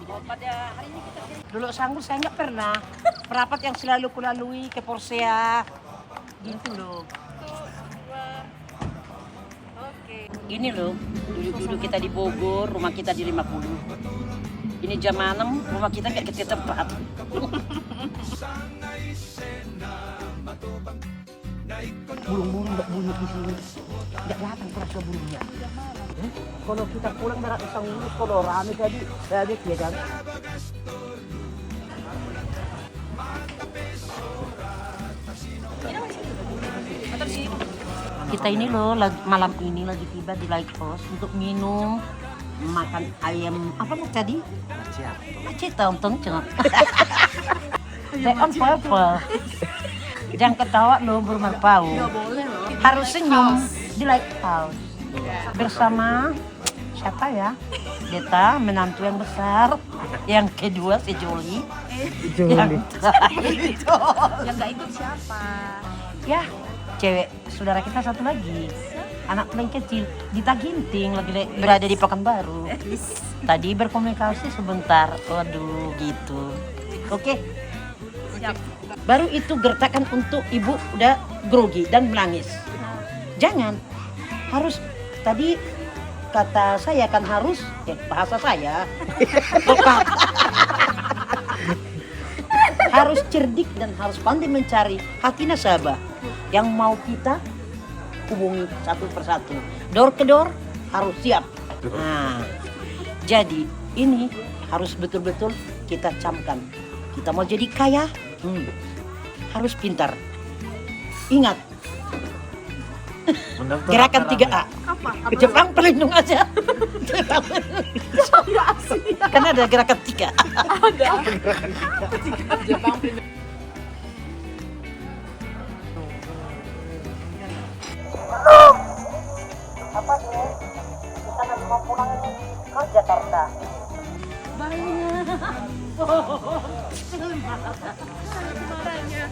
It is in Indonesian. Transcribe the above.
Oh, pada hari ini kita dulu sanggup saya nggak pernah merapat yang selalu kulalui ke Porsea gitu loh. Oke. Ini loh, duduk-duduk kita di Bogor, rumah kita di 50. Ini jam 6, rumah kita nggak ke tempat. Burung-burung nggak bunyi di sini, nggak datang kerasa burungnya. Kalau kita pulang darat usang ngurus, kalau rame tadi, saya lihat ya kan. Kita ini loh malam ini lagi tiba di Lighthouse untuk minum, makan ayam apa tadi? Macet tonton cengat. Ayam purple. Jangan ketawa loh bermerpau. Harus senyum di Lighthouse bersama siapa ya? Deta menantu yang besar, yang kedua si Joli. Yang nggak ikut siapa? Ya, cewek saudara kita satu lagi, anak paling kecil, Dita Ginting, lagi berada di Pekanbaru. Tadi berkomunikasi sebentar, waduh gitu. Oke, siap. Baru itu gertakan untuk ibu udah grogi dan menangis. Jangan, harus tadi kata saya kan harus, bahasa saya, harus cerdik dan harus pandai mencari hati nasabah yang mau kita hubungi satu persatu. Door ke door harus siap. Nah, jadi ini harus betul-betul kita camkan. Kita mau jadi kaya, harus pintar. Ingat, gerakan 3A. Apa? Jepang pelindung aja. Karena ada gerakan 3. Ada. Jepang pelindung. Apa nih? Kita nanti mau pulang ke Jakarta. Banyak. Marahnya.